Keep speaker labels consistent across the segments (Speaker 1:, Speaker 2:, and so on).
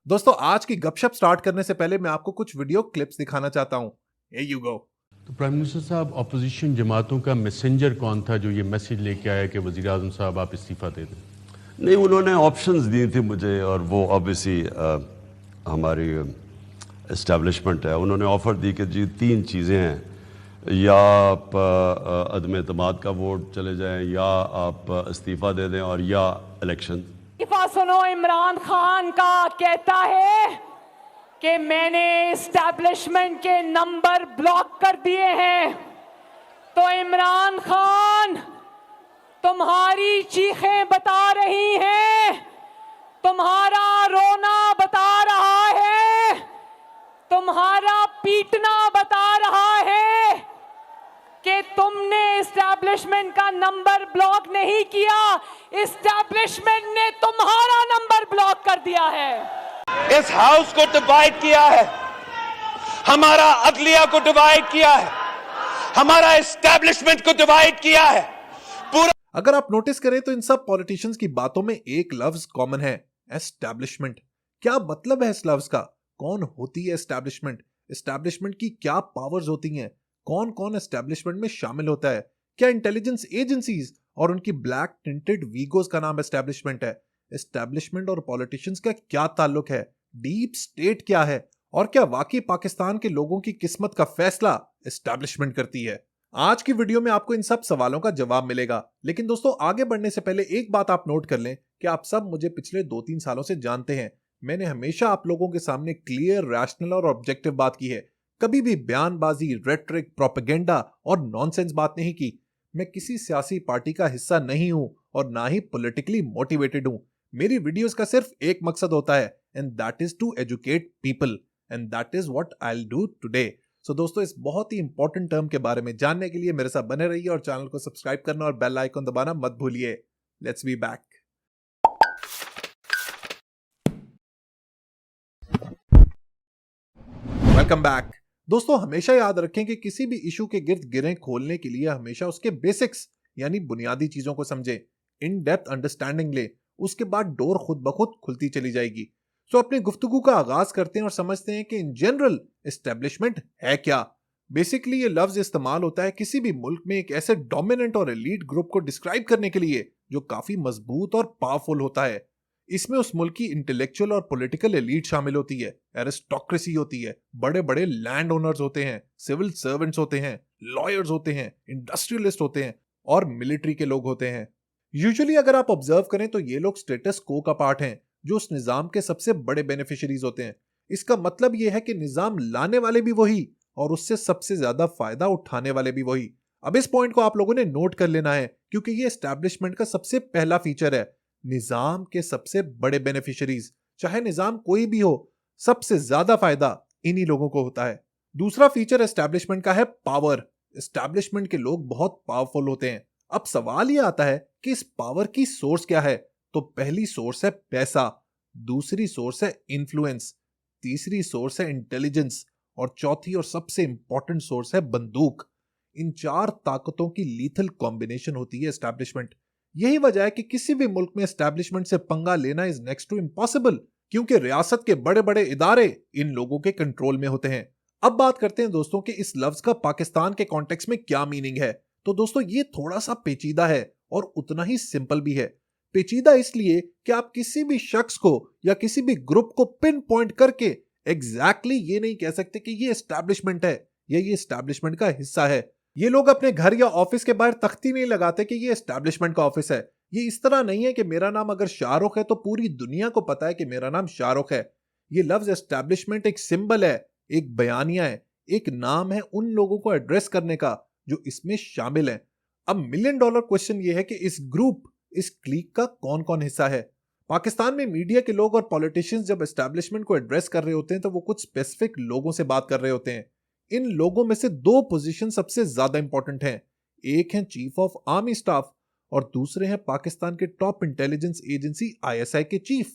Speaker 1: दोस्तों आज की गपशप स्टार्ट करने से पहले मैं आपको कुछ वीडियो क्लिप्स दिखाना चाहता हूं। Here you go।
Speaker 2: तो प्राइम मिनिस्टर साहब, अपोजिशन जमातों का मैसेंजर कौन था जो ये मैसेज लेके आया कि वज़ीर आज़म साहब आप इस्तीफ़ा दे दें?
Speaker 3: नहीं, उन्होंने ऑप्शंस दी थी मुझे, और वो ऑब्वियसली हमारी इस्टेब्लिशमेंट है, उन्होंने ऑफ़र दी कि जी 3 चीज़ें हैं, या आप अदम एतमाद का वोट चले जाएं, या आप इस्तीफ़ा दे दें, और या इलेक्शन।
Speaker 4: इस्तीफा सुनो, इमरान खान का कहता है कि मैंने एस्टैब्लिशमेंट के नंबर ब्लॉक कर दिए हैं। तो इमरान खान, तुम्हारी चीखें बता रही हैं, तुम्हारा रोना बता रहा है, तुम्हारा पीटना बता रहा है कि तुमने एस्टैब्लिशमेंट का नंबर ब्लॉक नहीं किया, एस्टैब्लिशमेंट ने तुम्हारा नंबर ब्लॉक कर दिया है।
Speaker 5: इस हाउस को डिवाइड किया है, हमारा अदलिया को डिवाइड किया है, हमारा एस्टैब्लिशमेंट को डिवाइड किया है। पूरा
Speaker 1: अगर आप नोटिस करें तो इन सब पॉलिटिशियंस की बातों में एक लफ्ज कॉमन है, एस्टैब्लिशमेंट। क्या मतलब है इस लफ्ज का? कौन होती है एस्टैब्लिशमेंट? एस्टैब्लिशमेंट की क्या पावर्स होती हैं? कौन कौन एस्टैब्लिशमेंट में शामिल होता है? क्या इंटेलिजेंस एजेंसीज और उनकी ब्लैक टिंटेड वीगोस का नाम एस्टैब्लिशमेंट है? एस्टैब्लिशमेंट और पॉलिटिशियंस का क्या ताल्लुक है? डीप स्टेट क्या है? और क्या वाकई पाकिस्तान के लोगों की किस्मत का फैसला एस्टैब्लिशमेंट करती है? आज की वीडियो में आपको इन सब सवालों का जवाब मिलेगा। लेकिन दोस्तों आगे बढ़ने से पहले एक बात आप नोट कर लें कि आप सब मुझे पिछले 2-3 सालों से जानते हैं। मैंने हमेशा आप लोगों के सामने क्लियर, रैशनल और ऑब्जेक्टिव बात की है। कभी भी बयानबाजी, रेटरिक, प्रोपेगेंडा और नॉनसेंस बात नहीं की। मैं किसी सियासी पार्टी का हिस्सा नहीं हूं और ना ही पॉलिटिकली मोटिवेटेड हूं। मेरी वीडियोस का सिर्फ एक मकसद होता है, and that is to educate people, and that is what I will do today. So दोस्तों, इस बहुत ही इंपॉर्टेंट टर्म के बारे में जानने के लिए मेरे साथ बने रहिए और चैनल को सब्सक्राइब करना और बेल आइकन दबाना मत भूलिए। Let's be back. Welcome back. दोस्तों हमेशा याद रखें कि किसी भी इशू के गिर्द गिरें खोलने के लिए हमेशा उसके बेसिक्स यानी बुनियादी चीजों को समझें, इन डेप्थ अंडरस्टैंडिंग ले, उसके बाद डोर खुद ब खुद खुलती चली जाएगी। सो अपनी गुफ्तगू का आगाज करते हैं और समझते हैं कि इन जनरल एस्टेब्लिशमेंट है क्या। बेसिकली ये लफ्ज इस्तेमाल होता है किसी भी मुल्क में एक ऐसे डोमिनेंट और एलीट ग्रुप को डिस्क्राइब करने के लिए जो काफी मजबूत और पावरफुल होता है। इसमें उस मुल्क की इंटेलेक्चुअल और पॉलिटिकल एलीट शामिल होती है, एरिस्टोक्रेसी होती है, बड़े बड़े लैंड ओनर्स होते हैं, सिविल सर्वेंट्स होते हैं, लॉयर्स होते हैं, इंडस्ट्रियलिस्ट होते हैं और मिलिट्री के लोग होते हैं। यूजुअली अगर आप ऑब्जर्व करें तो ये लोग स्टेटस को का पार्ट हैं, जो उस निजाम के सबसे बड़े बेनिफिशियरीज होते हैं। इसका मतलब यह है कि निजाम लाने वाले भी वही और उससे सबसे ज्यादा फायदा उठाने वाले भी वही। अब इस पॉइंट को आप लोगों ने नोट कर लेना है क्योंकि ये एस्टैब्लिशमेंट का सबसे पहला फीचर है। निजाम के सबसे बड़े बेनिफिशियरीज, चाहे निजाम कोई भी हो, सबसे ज्यादा फायदा इन्हीं लोगों को होता है। दूसरा फीचर एस्टैब्लिशमेंट का है पावर। एस्टैब्लिशमेंट के लोग बहुत पावरफुल होते हैं। अब सवाल यह आता है कि इस पावर की सोर्स क्या है? तो पहली सोर्स है पैसा, दूसरी सोर्स है इन्फ्लुएंस, तीसरी सोर्स है इंटेलिजेंस और चौथी और सबसे इंपॉर्टेंट सोर्स है बंदूक। इन 4 ताकतों की लीथल कॉम्बिनेशन होती है एस्टैब्लिशमेंट। यही वजह है कि किसी भी मुल्क में एस्टैब्लिशमेंट से पंगा लेना इज नेक्स्ट टू इम्पॉसिबल, क्योंकि रियासत के बड़े बड़े इदारे इन लोगों के कंट्रोल में होते हैं। अब बात करते हैं दोस्तों कि इस लफ्ज का पाकिस्तान के कॉन्टेक्स्ट में क्या मीनिंग है। तो दोस्तों ये थोड़ा सा पेचीदा है और उतना ही सिंपल भी है। पेचीदा इसलिए कि आप किसी भी शख्स को या किसी भी ग्रुप को पिन पॉइंट करके एग्जैक्टली ये नहीं कह सकते कि ये एस्टैब्लिशमेंट है या ये एस्टैब्लिशमेंट का हिस्सा है। ये लोग अपने घर या ऑफिस के बाहर तख्ती नहीं लगाते कि ये एस्टैब्लिशमेंट का ऑफिस है। ये इस तरह नहीं है कि मेरा नाम अगर शाहरुख है तो पूरी दुनिया को पता है कि मेरा नाम शाहरुख है। ये लफ्ज एस्टैब्लिशमेंट एक सिंबल है, एक बयानिया है, एक नाम है उन लोगों को एड्रेस करने का जो इसमें शामिल है। अब $1 मिलियन क्वेश्चन ये है कि इस ग्रुप, इस क्लीक का कौन कौन हिस्सा है। पाकिस्तान में मीडिया के लोग और पॉलिटिशियंस जब एस्टैब्लिशमेंट को एड्रेस कर रहे होते हैं तो वो कुछ स्पेसिफिक लोगों से बात कर रहे होते हैं। इन लोगों में से 2 पोजीशन सबसे ज्यादा इंपॉर्टेंट हैं। एक है चीफ ऑफ आर्मी स्टाफ और दूसरे हैं पाकिस्तान के टॉप इंटेलिजेंस एजेंसी ISI के चीफ।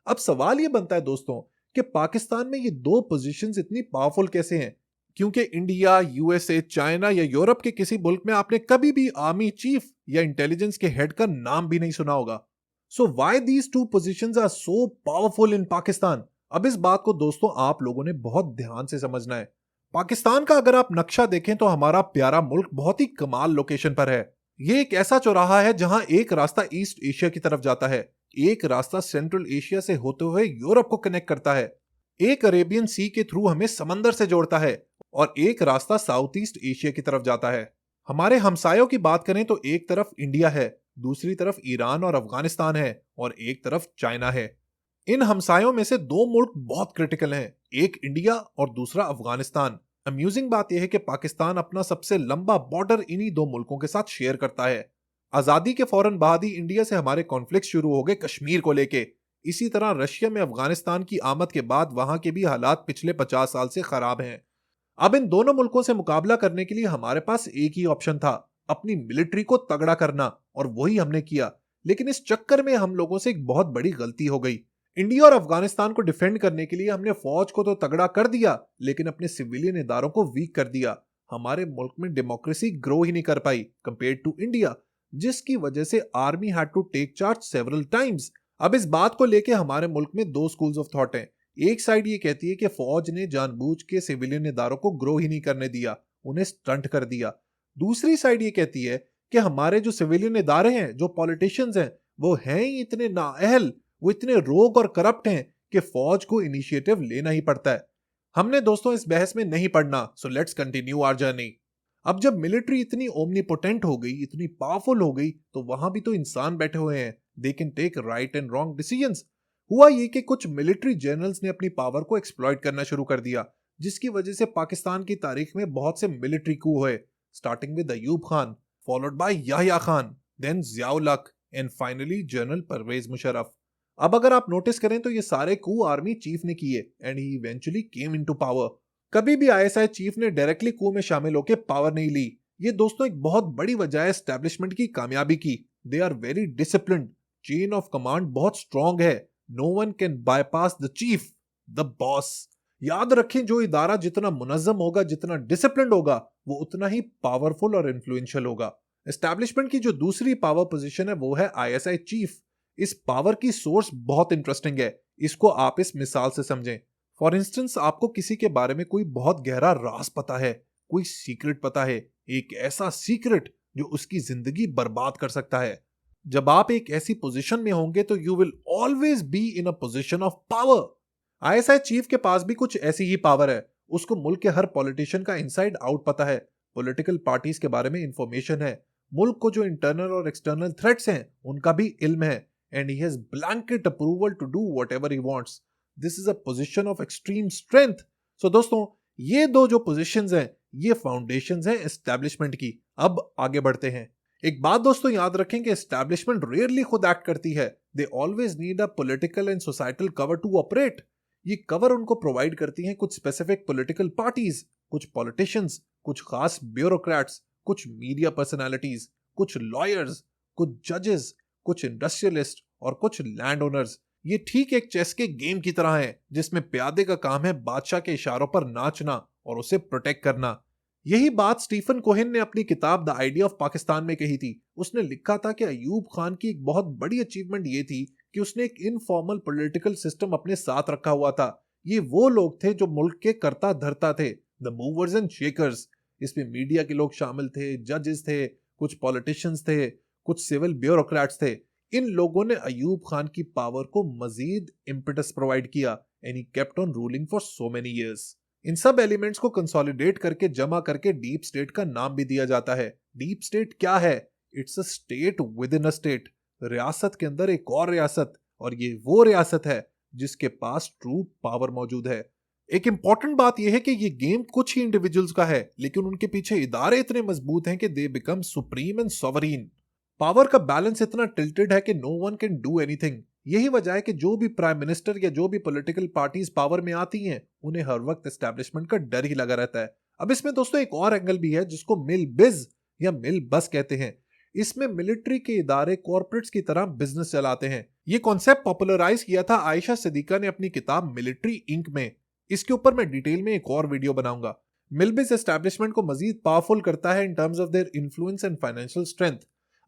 Speaker 1: अब सवाल यह बनता है दोस्तों कि पाकिस्तान में ये 2 पोजीशंस इतनी पावरफुल कैसे हैं? क्योंकि इंडिया, USA, चाइना या यूरोप के किसी मुल्क में आपने कभी भी आर्मी चीफ या इंटेलिजेंस के हेड का नाम भी नहीं सुना होगा। So why these 2 positions are so powerful in Pakistan? अब इस बात को दोस्तों आप लोगों ने बहुत ध्यान से समझना है। पाकिस्तान का अगर आप नक्शा देखें तो हमारा प्यारा मुल्क बहुत ही कमाल लोकेशन पर है। ये एक ऐसा चौराहा है जहां एक रास्ता ईस्ट एशिया की तरफ जाता है, एक रास्ता सेंट्रल एशिया से होते हुए यूरोप को कनेक्ट करता है, एक अरेबियन सी के थ्रू हमें समंदर से जोड़ता है और एक रास्ता साउथ ईस्ट एशिया की तरफ जाता है। हमारे हमसायों की बात करें तो एक तरफ इंडिया है, दूसरी तरफ ईरान और अफगानिस्तान है और एक तरफ चाइना है। इन हमसायों में से दो मुल्क बहुत क्रिटिकल हैं, एक इंडिया और दूसरा अफगानिस्तान। अम्यूजिंग बात यह है कि पाकिस्तान अपना सबसे लंबा बॉर्डर इन्हीं दो मुल्कों के साथ शेयर करता है। आजादी के फौरन बाद ही इंडिया से हमारे कॉन्फ्लिक्ट शुरू हो गए कश्मीर को लेके। इसी तरह रशिया में अफगानिस्तान की आमद के बाद वहां के भी हालात पिछले 50 साल से खराब हैं। अब इन दोनों मुल्कों से मुकाबला करने के लिए हमारे पास एक ही ऑप्शन था, अपनी मिलिट्री को तगड़ा करना, और वही हमने किया। लेकिन इस चक्कर में हम लोगों से एक बहुत बड़ी गलती हो गई। इंडिया और अफगानिस्तान को डिफेंड करने के लिए हमने फौज को तो तगड़ा कर दिया, लेकिन अपने सिविलियन इदारों को वीक कर दिया। हमारे मुल्क में डेमोक्रेसी ग्रो ही नहीं कर पाई कंपेयर टू इंडिया, जिसकी वजह से army had to take charge several times. अब इस बात को लेके हमारे मुल्क में दो स्कूल्स ऑफ थॉट हैं। एक साइड ये कहती है कि फौज ने जानबूझ के सिविलियन इदारों को ग्रो ही नहीं करने दिया, उन्हें स्टंट कर दिया। दूसरी साइड ये कहती है कि हमारे जो सिविलियन इदारे हैं, जो पॉलिटिशियंस हैं, वो हैं ही इतने नाअहल, वो इतने रोग और करप्ट हैं कि फौज को इनिशिएटिव लेना ही पड़ता है। हमने दोस्तों इस बहस में नहीं पड़ना, so let's continue our journey. अब जब मिलिट्री इतनी ओमनीपोटेंट हो गई, इतनी पावरफुल हो गई, तो वहां भी तो इंसान बैठे हुए हैं, they can take right and wrong decisions. हुआ ये कि कुछ मिलिट्री जनरल्स ने अपनी पावर को एक्सप्लॉइट करना शुरू कर दिया, जिसकी वजह से पाकिस्तान की तारीख में बहुत से मिलिट्री कू हुए, starting with Ayub Khan, followed by Yahya Khan, then Zia-ul Haq and finally general Pervez Musharraf. अब अगर आप नोटिस करें तो ये सारे कू आर्मी चीफ ने किए and he eventually came into power. कभी भी आईएसआई चीफ ने डायरेक्टली कू में शामिल होकर पावर नहीं ली। ये दोस्तों एक बहुत बड़ी वजह है एस्टैब्लिशमेंट की कामयाबी की। They are very disciplined, chain of command बहुत स्ट्रॉन्ग है, no one can bypass the chief, the boss. याद रखें, जो इदारा जितना मुनज्जम होगा, जितना डिसिप्लिन्ड होगा, वो उतना ही पावरफुल और इन्फ्लुएंशियल होगा। एस्टैब्लिशमेंट की जो दूसरी पावर पोजीशन है वो है आईएसआई चीफ। इस पावर की सोर्स बहुत इंटरेस्टिंग है, इसको आप इस मिसाल से समझें। फॉर इंस्टेंस, आपको किसी के बारे में कोई बहुत गहरा राज पता है, कोई सीक्रेट पता है, एक ऐसा सीक्रेट जो उसकी जिंदगी बर्बाद कर सकता है। जब आप एक ऐसी पोजीशन में होंगे तो you will always be in a position of power. ISI chief के पास भी कुछ ऐसी ही पावर है। उसको मुल्क के हर पॉलिटिशियन का इनसाइड आउट पता है, पॉलिटिकल पार्टीज के बारे में इंफॉर्मेशन है, मुल्क को जो इंटरनल और एक्सटर्नल थ्रेट्स हैं उनका भी इल्म है, and he has blanket approval to do whatever he wants. This is a position of extreme strength. So दोस्तों, ये दो जो पोजीशंस हैं, ये फाउंडेशंस हैं एस्टैब्लिशमेंट की। अब आगे बढ़ते हैं। एक बात दोस्तों याद रखें कि एस्टैब्लिशमेंट रेयरली खुद एक्ट करती है, they always need a political and societal cover to operate. ये कवर उनको प्रोवाइड करती हैं कुछ स्पेसिफिक पॉलिटिकल पार्टीज, कुछ पॉलिटिशियंस, कुछ खास ब्यूरोक्रेट्स, कुछ मीडिया पर्सनालिटीज, कुछ लॉयर्स, कुछ जजेस, कुछ इंडस्ट्रियलिस्ट और कुछ लैंड ओनर्स। ये ठीक एक चेस के गेम की तरह है, जिसमें प्यादे का काम है बादशाह के इशारों पर नाचना और उसे प्रोटेक्ट करना। यही बात स्टीफन कोहेन ने अपनी किताब द आइडिया ऑफ पाकिस्तान में कही थी। उसने लिखा था कि अयूब खान की एक बहुत बड़ी अचीवमेंट ये थी कि उसने एक इनफॉर्मल पॉलिटिकल सिस्टम अपने साथ रखा हुआ था। ये वो लोग थे जो मुल्क के कर्ता धर्ता थे, द मूवर्स एंड शेकर्स। इसमें मीडिया के लोग शामिल थे, जजेस थे, कुछ पॉलिटिशियंस थे, कुछ सिविल ब्यूरोक्रेट्स थे। इन लोगों ने अयूब खान की पावर को मजीद इम्पेटस प्रोवाइड किया and he kept on ruling for so many years. इन सब एलिमेंट्स को कंसोलिडेट करके जमा करके डीप स्टेट का नाम भी दिया जाता है। डीप स्टेट क्या है? It's a state with in a state, रियासत के अंदर एक और रियासत, और ये वो रियासत है जिसके पास ट्रू पावर मौजूद है। एक इंपॉर्टेंट बात यह है कि ये गेम कुछ ही इंडिविजुअल्स का है, लेकिन उनके पीछे इदारे इतने मजबूत हैं कि they become supreme and sovereign. Power का बैलेंस इतना टिल्टेड है कि no one can do anything. यही वजह है कि जो भी प्राइम मिनिस्टर या जो भी पॉलिटिकल पार्टीज पावर में आती हैं, उन्हें हर वक्त एस्टैब्लिशमेंट का डर ही लगा रहता है। अब इसमें दोस्तों एक और एंगल भी है जिसको मिल बिज या मिल बस कहते हैं। इसमें मिलिट्री के इदारे कॉर्पोरेट्स की तरह बिजनेस चलाते हैं। ये कॉन्सेप्ट पॉपुलराइज किया था आयशा सिद्दीका ने अपनी किताब मिलिट्री इंक में। इसके ऊपर मैं डिटेल में एक और वीडियो बनाऊंगा। मिलबिज एस्टैब्लिशमेंट को मजीद पावरफुल करता है in terms of their influence and financial strength.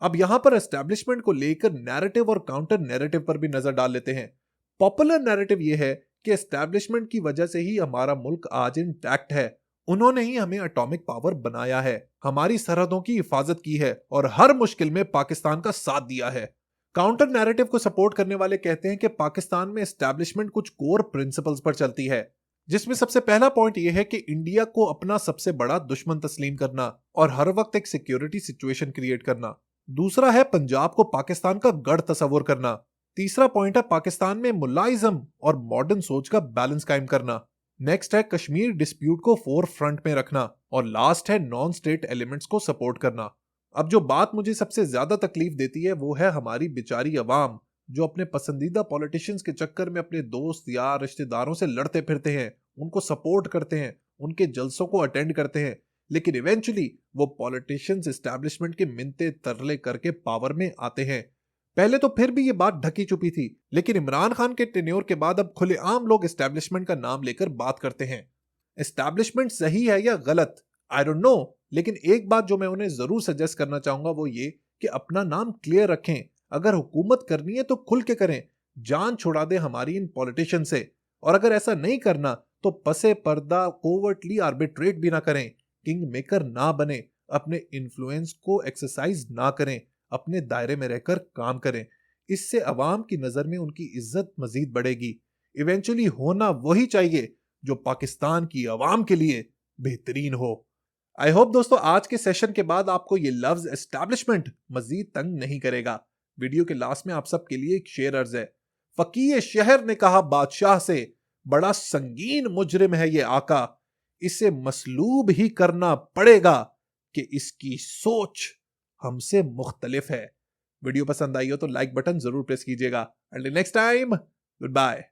Speaker 1: अब यहां पर एस्टैब्लिशमेंट को लेकर नैरेटिव और काउंटर नैरेटिव पर भी नजर डाल लेते हैं। पॉपुलर नैरेटिव यह है कि एस्टैब्लिशमेंट की वजह से ही हमारा मुल्क आज इंटैक्ट है। उन्होंने ही हमें एटॉमिक पावर बनाया है, हमारी सरहदों की हिफाजत की है और हर मुश्किल में पाकिस्तान का साथ दिया है। काउंटर नैरेटिव को सपोर्ट करने वाले कहते हैं कि पाकिस्तान में एस्टैब्लिशमेंट कुछ कोर प्रिंसिपल्स पर चलती है, जिसमें सबसे पहला पॉइंट यह है कि इंडिया को अपना सबसे बड़ा दुश्मन तस्लीम करना और हर वक्त एक सिक्योरिटी सिचुएशन क्रिएट करना। दूसरा है पंजाब को पाकिस्तान का गढ़ तस्वुर करना। तीसरा पॉइंट है पाकिस्तान में मुलाइज्म और मॉडर्न सोच का बैलेंस कायम करना। नेक्स्ट है कश्मीर डिस्प्यूट को फोर फ्रंट में रखना और लास्ट है नॉन स्टेट एलिमेंट्स को सपोर्ट करना। अब जो बात मुझे सबसे ज्यादा तकलीफ देती है वो है हमारी बेचारी अवाम, जो अपने पसंदीदा पॉलिटिशियंस के चक्कर में अपने दोस्त या रिश्तेदारों से लड़ते फिरते हैं, उनको सपोर्ट करते हैं, उनके जलसों को अटेंड करते हैं, लेकिन इवेंचुअली वो पॉलिटिशियंस एस्टैब्लिशमेंट के मिन्नते तरले करके पावर में आते हैं। पहले तो फिर भी ये बात ढकी छुपी थी, लेकिन इमरान खान के टेन्योर के बाद अब खुलेआम लोग एस्टैब्लिशमेंट का नाम लेकर बात करते हैं। एस्टैब्लिशमेंट सही है या गलत, आई डोंट नो, लेकिन एक बात जो मैं उन्हें जरूर सजेस्ट करना चाहूंगा वो ये कि अपना नाम क्लियर रखें। अगर हुकूमत करनी है तो खुल के करें, जान छुड़ा दे हमारी इन पॉलिटिशियन से। और अगर ऐसा नहीं करना तो पसे पर्दा कोवर्टली आर्बिट्रेट भी ना करें, किंग मेकर ना बने, अपने इन्फ्लुएंस को एक्सरसाइज ना करें, अपने दायरे में रहकर काम करें। इससे अवाम की नजर में उनकी इज्जत मजीद बढ़ेगी। इवेंचुअली होना वही चाहिए जो पाकिस्तान की अवाम के लिए बेहतरीन हो। आई होप दोस्तों आज के सेशन के बाद आपको ये लफ्ज एस्टैब्लिशमेंट मजीद तंग नहीं करेगा। वीडियो के लास्ट में आप सबके लिए एक शेर अर्ज है। फकीर शहर ने कहा बादशाह से, बड़ा संगीन मुजरिम है ये आका, इसे मसलूब ही करना पड़ेगा कि इसकी सोच हमसे मुख्तलिफ है। वीडियो पसंद आई हो तो लाइक बटन जरूर प्रेस कीजिएगा। Until next time, good bye.